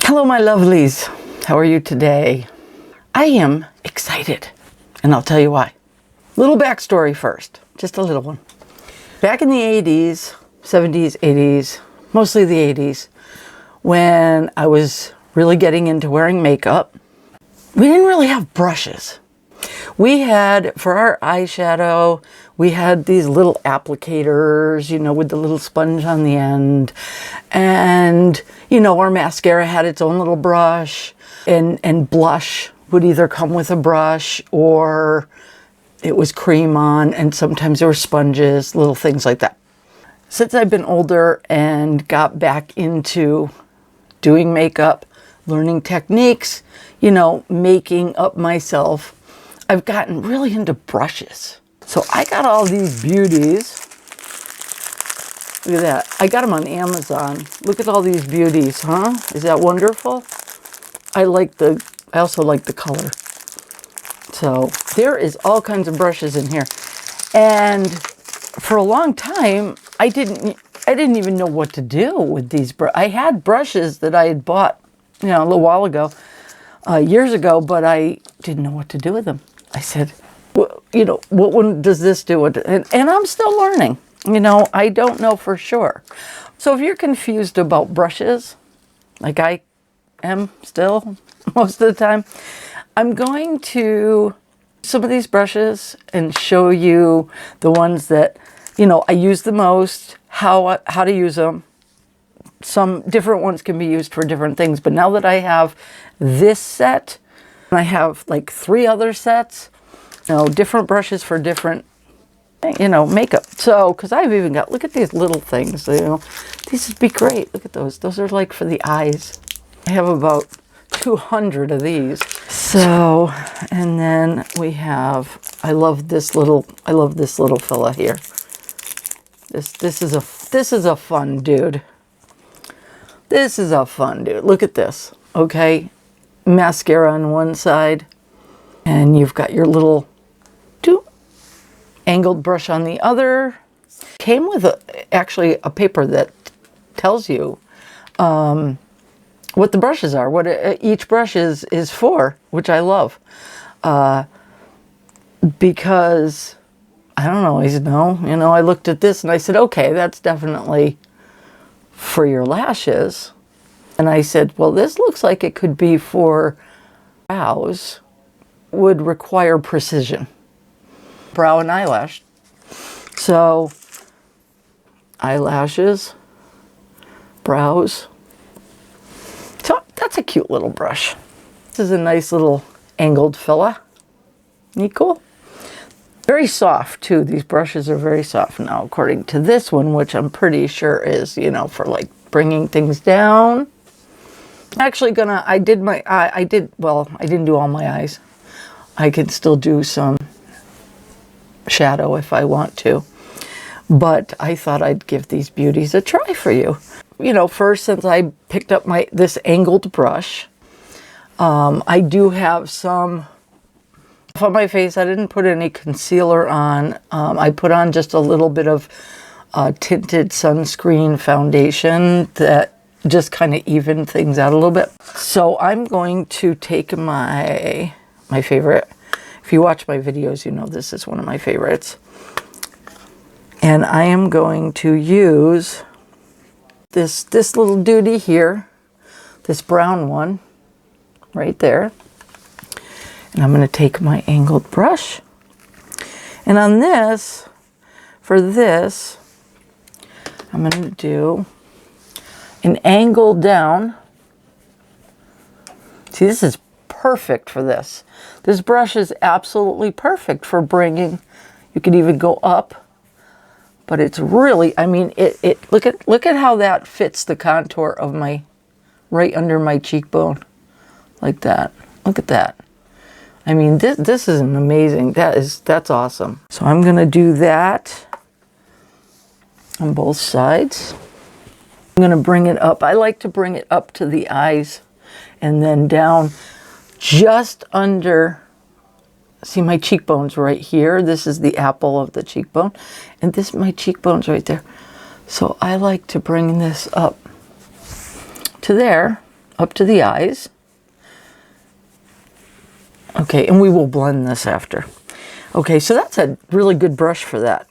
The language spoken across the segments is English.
Hello, my lovelies. How are you today? I am excited, and I'll tell you why. Little backstory first, just a little one. Back in the 80s, 70s, 80s, mostly the 80s, when I was really getting into wearing makeup, we didn't really have brushes. We had, for our eyeshadow, we had these little applicators, you know, with the little sponge on the end. And, you know, our mascara had its own little brush, and blush would either come with a brush or it was cream on, and sometimes there were sponges, little things like that. Since I've been older and got back into doing makeup, learning techniques, you know, making up myself, I've gotten really into brushes. So I got all these beauties. Look at that. I got them on Amazon. Look at all these beauties, huh? Is that wonderful? I also like the color. So there is all kinds of brushes in here. And for a long time, I didn't even know what to do with these I had brushes that I had bought, you know, a little while ago, years ago, but I didn't know what to do with them. I said, well, you know, what one does this do? And I'm still learning. You know, I don't know for sure. So if you're confused about brushes, like I am still most of the time, I'm going to some of these brushes and show you the ones that, you know, I use the most, how to use them. Some different ones can be used for different things, but now that I have this set, I have like 3 other sets, you know, different brushes for different, you know, makeup. So, because I've even got, look at these little things, you know, these would be great. Look at those. Those are like for the eyes. I have about 200 of these. So, and then we have, I love this little fella here. This is a fun dude. This is a fun dude. Look at this. Okay. Mascara on one side, and you've got your little angled brush on the other. Came with actually a paper that tells you what the brushes are, what each brush is for, which I love. Because I don't always know. You know, I looked at this and I said, okay, that's definitely for your lashes. And I said, well, this looks like it could be for brows, would require precision. Brow and eyelash. So, eyelashes, brows. So, that's a cute little brush. This is a nice little angled fella. Neat, cool. Very soft, too. These brushes are very soft now, according to this one, which I'm pretty sure is, you know, for like bringing things down. Actually I didn't do all my eyes. I can still do some shadow if I want to. But I thought I'd give these beauties a try for you. You know, first, since I picked up this angled brush, I do have some on my face. I didn't put any concealer on. I put on just a little bit of tinted sunscreen foundation that just kind of even things out a little bit. So I'm going to take my favorite. If you watch my videos, you know this is one of my favorites. And I am going to use this little duty here, this brown one right there. And I'm going to take my angled brush. And on this, for this, I'm going to do an angle down. See, this is perfect for this. This brush is absolutely perfect for bringing. You could even go up, but it's really, I mean, look at how that fits the contour of my, right under my cheekbone, like that. Look at that. I mean, this is an amazing. That's awesome. So I'm gonna do that on both sides. I'm going to bring it up. I like to bring it up to the eyes and then down just under, see my cheekbones right here. This is the apple of the cheekbone. And this, my cheekbone's right there. So I like to bring this up to there up to the eyes. Okay, and we will blend this after. Okay, so that's a really good brush for that.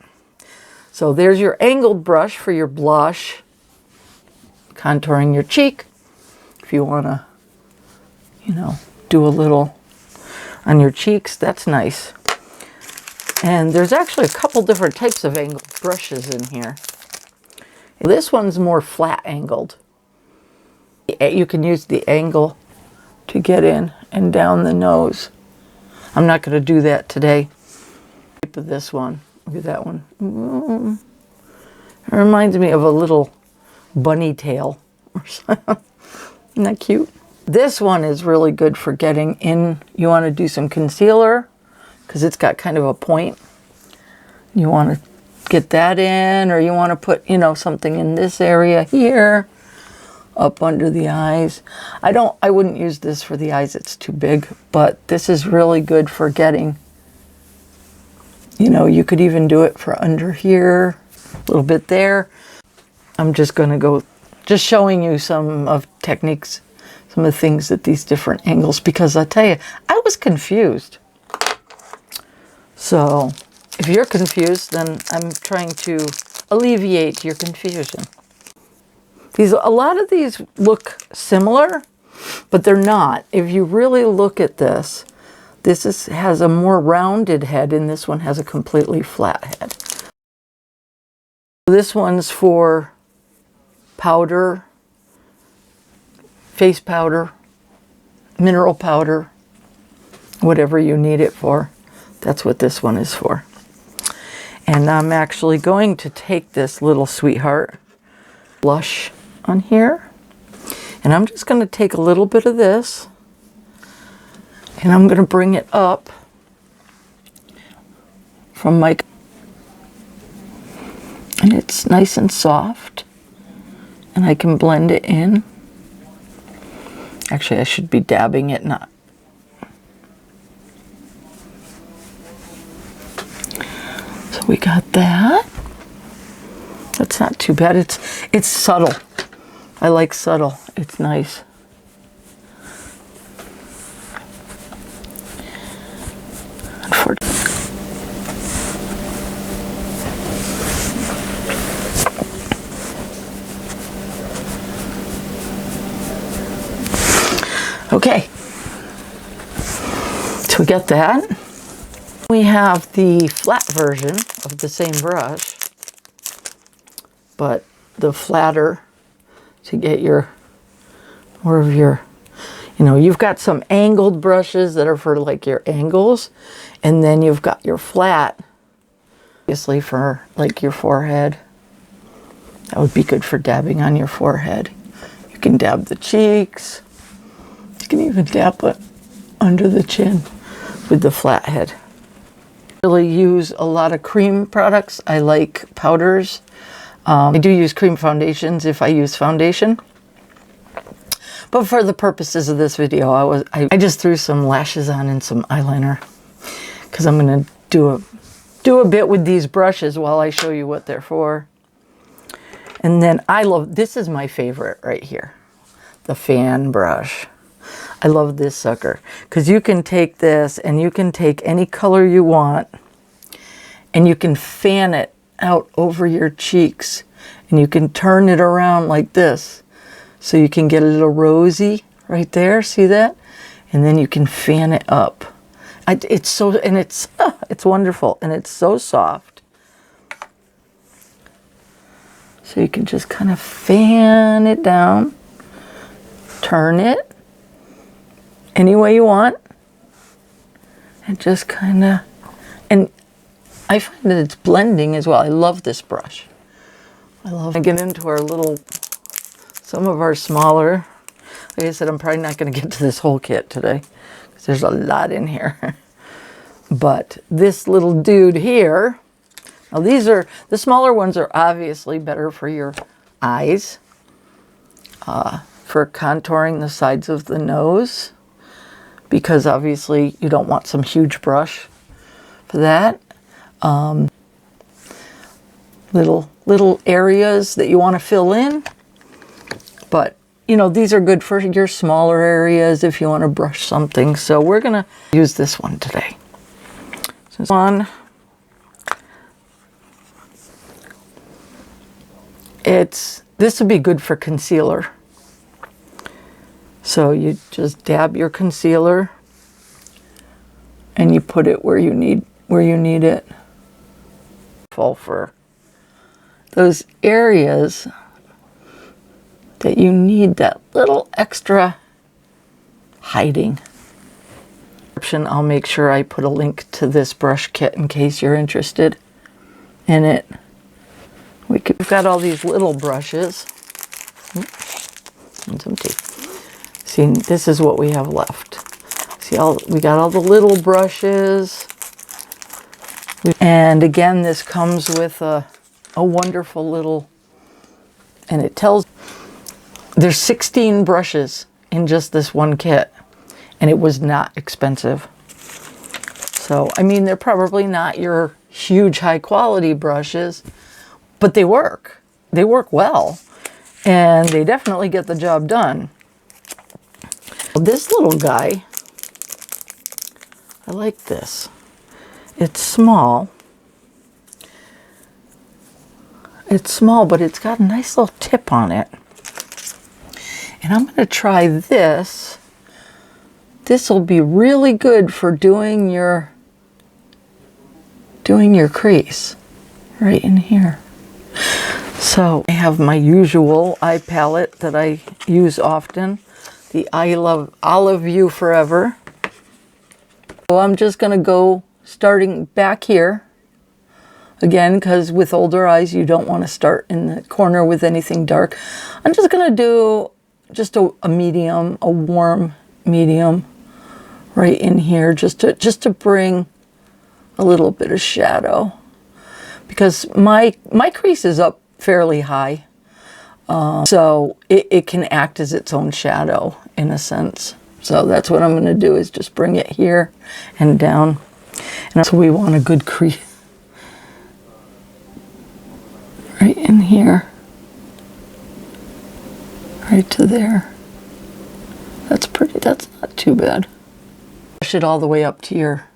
So there's your angled brush for your blush, contouring your cheek. If you want to, you know, do a little on your cheeks, that's nice. And there's actually a couple different types of angled brushes in here. This one's more flat angled. You can use the angle to get in and down the nose. I'm not going to do that today. This one, look at that one. It reminds me of a little bunny tail or something. Isn't that cute? This one is really good for getting in. You want to do some concealer because it's got kind of a point. You want to get that in, or you want to put, you know, something in this area here, up under the eyes. I wouldn't use this for the eyes, it's too big, but this is really good for getting, you know, you could even do it for under here, a little bit there. I'm just going to go, just showing you some of techniques, some of the things at these different angles, because I tell you, I was confused. So if you're confused, then I'm trying to alleviate your confusion. A lot of these look similar, but they're not. If you really look at this, has a more rounded head, and this one has a completely flat head. This one's for powder, face powder, mineral powder, whatever you need it for. That's what this one is for. And I'm actually going to take this little sweetheart blush on here, and I'm just going to take a little bit of this, and I'm going to bring it up from my, and it's nice and soft, and I can blend it in. Actually, I should be dabbing it, not. So we got that. That's not too bad. It's subtle. I like subtle. It's nice. Okay. So we got that. We have the flat version of the same brush, but the flatter to get more of your, you know, you've got some angled brushes that are for like your angles, and then you've got your flat, obviously for like your forehead. That would be good for dabbing on your forehead. You can dab the cheeks. You can even dab it under the chin with the flat head. I really use a lot of cream products. I like powders. I do use cream foundations if I use foundation. But for the purposes of this video, I just threw some lashes on and some eyeliner, because I'm going to do a bit with these brushes while I show you what they're for. And then this is my favorite right here, the fan brush. I love this sucker, because you can take this and you can take any color you want and you can fan it out over your cheeks, and you can turn it around like this so you can get a little rosy right there. See that? And then you can fan it up. It's wonderful, and it's so soft. So you can just kind of fan it down, turn it any way you want, and just kind of, and I find that it's blending as well. I love this brush. I get into our little, some of our smaller, like I said, I'm probably not going to get to this whole kit today, because there's a lot in here. But this little dude here, now these are, the smaller ones are obviously better for your eyes, for contouring the sides of the nose, because obviously you don't want some huge brush for that. Little areas that you want to fill in, but you know, these are good for your smaller areas if you want to brush something. So we're going to use this one today. So this one, this would be good for concealer. So you just dab your concealer and you put it where you need it. For those areas that you need that little extra hiding. I'll make sure I put a link to this brush kit in case you're interested in it. We've got all these little brushes. And some tape. See, this is what we have left. See, we got all the little brushes. And again, this comes with a wonderful little, and it tells, there's 16 brushes in just this one kit, and it was not expensive. So, I mean, they're probably not your huge high quality brushes, but they work. They work well, and they definitely get the job done. This little guy, I like this. It's small. It's small, but it's got a nice little tip on it. And I'm going to try this. This will be really good for doing your crease right in here. So I have my usual eye palette that I use often, the I Love Olive You Forever. So I'm just going to go starting back here. Again, because with older eyes, you don't want to start in the corner with anything dark. I'm just going to do just a medium, a warm medium right in here, just to bring a little bit of shadow. Because my crease is up fairly high, so it can act as its own shadow in a sense. So that's what I'm going to do, is just bring it here and down. And so we want a good crease right in here, right to there. That's pretty. That's not too bad. Brush it all the way up to your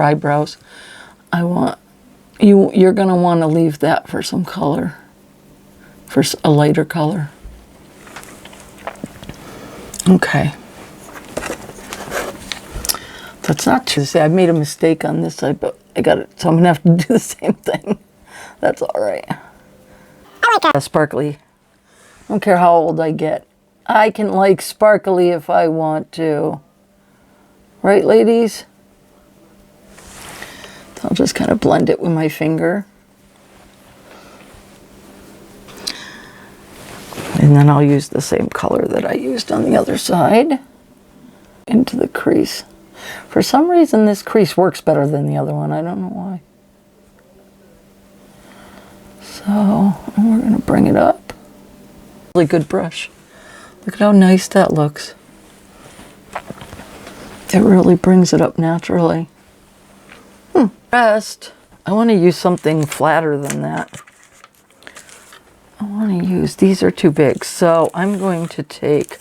eyebrows. You're going to want to leave that for some color, for a lighter color. Okay. That's not too sad. I made a mistake on this side, but I got it. So I'm going to have to do the same thing. That's all right. I like sparkly. I don't care how old I get. I can like sparkly if I want to. Right, ladies? So I'll just kind of blend it with my finger. And then I'll use the same color that I used on the other side into the crease. For some reason, this crease works better than the other one. I don't know why. So, we're going to bring it up. Really good brush. Look at how nice that looks. It really brings it up naturally. Rest, I want to use something flatter than that. I want to use, these are too big, so I'm going to take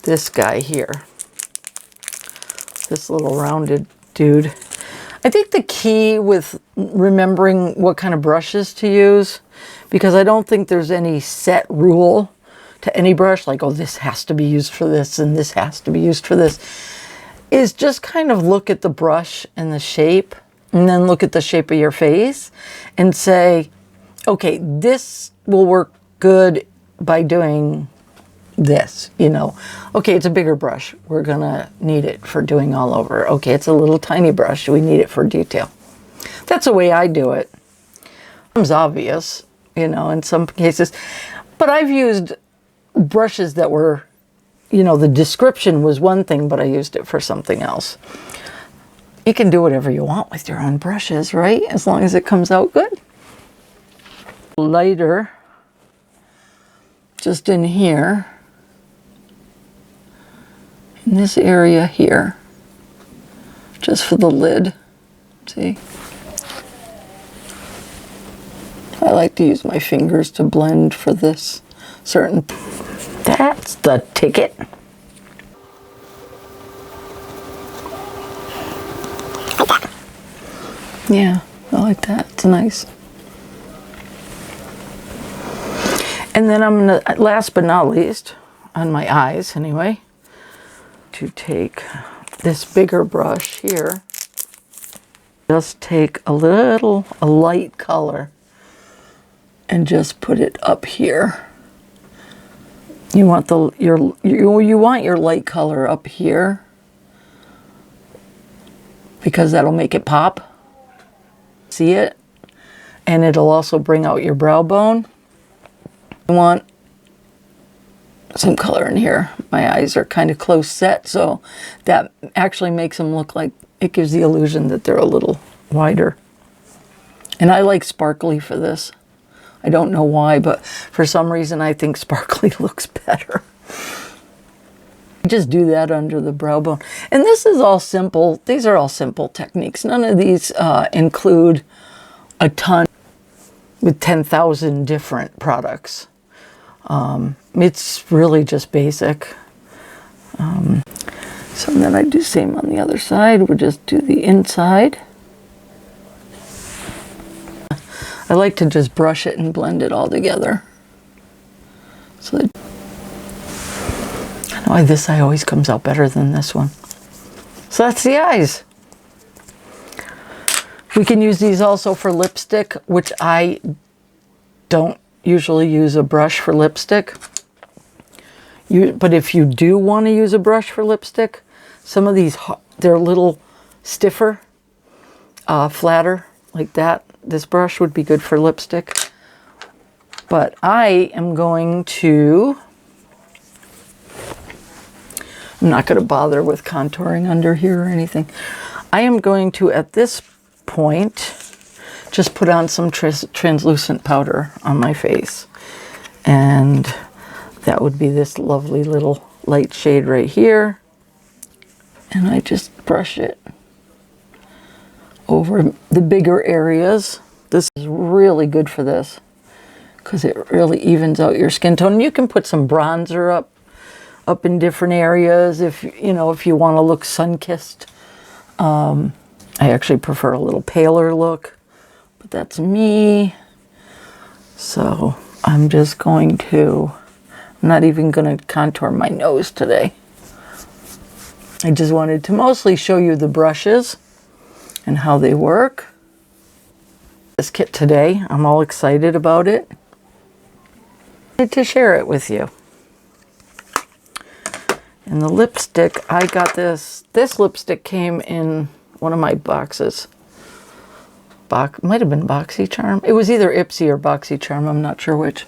this guy here. This little rounded dude. I think the key with remembering what kind of brushes to use, because I don't think there's any set rule to any brush, like, oh, this has to be used for this and this has to be used for this, is just kind of look at the brush and the shape, and then look at the shape of your face and say, okay, this will work good by doing this, you know. Okay, it's a bigger brush. We're gonna need it for doing all over. Okay, it's a little tiny brush. We need it for detail. That's the way I do it. It's obvious, you know, in some cases. But I've used brushes that were, you know, the description was one thing, but I used it for something else. You can do whatever you want with your own brushes, right? As long as it comes out good. Lighter, just in here, in this area here, just for the lid. See? I like to use my fingers to blend for this certain. That's the ticket. Yeah, I like that. It's nice. And then I'm gonna, last but not least, on my eyes anyway, to take this bigger brush here. Just take a light color and just put it up here. You want you want your light color up here because that'll make it pop. See it? And it'll also bring out your brow bone. I want some color in here. My eyes are kind of close set, so that actually makes them look like, it gives the illusion that they're a little wider. And I like sparkly for this. I don't know why, but for some reason I think sparkly looks better. Just do that under the brow bone. And this is all simple. These are all simple techniques. None of these include a ton with 10,000 different products. It's really just basic. So then I do same on the other side. We'll just do the inside. I like to just brush it and blend it all together. So that, I know why this eye always comes out better than this one. So that's the eyes. We can use these also for lipstick, which I don't usually use a brush for lipstick. But if you do want to use a brush for lipstick, some of these, they're a little stiffer, flatter, like that. This brush would be good for lipstick. But I am going to, I'm not going to bother with contouring under here or anything. I am going to, at this point, just put on some translucent powder on my face. And that would be this lovely little light shade right here. And I just brush it over the bigger areas. This is really good for this because it really evens out your skin tone. You can put some bronzer up in different areas if you want to look sun-kissed. I actually prefer a little paler look, but that's me. So I'm just going to, I'm not even going to contour my nose today. I just wanted to mostly show you the brushes and how they work. This kit today, I'm all excited about it. I wanted to share it with you. And the lipstick, I got this lipstick came in one of my boxes. Might have been BoxyCharm. It was either Ipsy or BoxyCharm, I'm not sure which.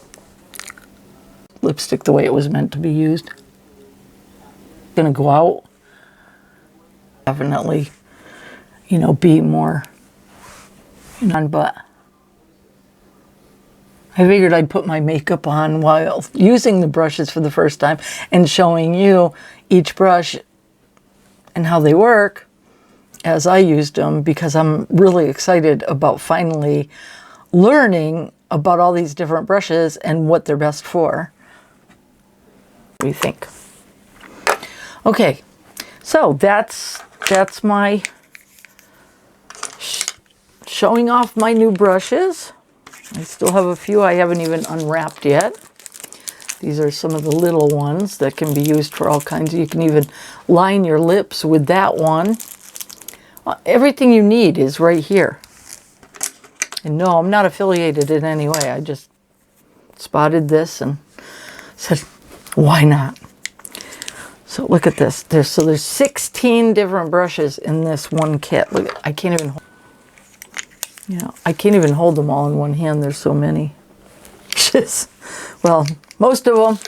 Lipstick the way it was meant to be used. Gonna go out. Definitely, be more, but I figured I'd put my makeup on while using the brushes for the first time and showing you each brush and how they work as I used them, because I'm really excited about finally learning about all these different brushes and what they're best for. What do you think? Okay, so that's my showing off my new brushes. I still have a few I haven't even unwrapped yet. These are some of the little ones that can be used for all kinds. You can even line your lips with that one. Everything you need is right here. And no, I'm not affiliated in any way. I just spotted this and said, why not? So look at this. There's 16 different brushes in this one kit. Look, I can't even hold them all in one hand. There's so many. Well, most of them.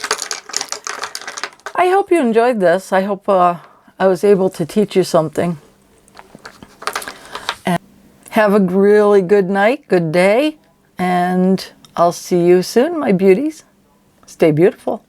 I hope you enjoyed this. I hope I was able to teach you something. And have a really good night, good day, and I'll see you soon, my beauties. Stay beautiful.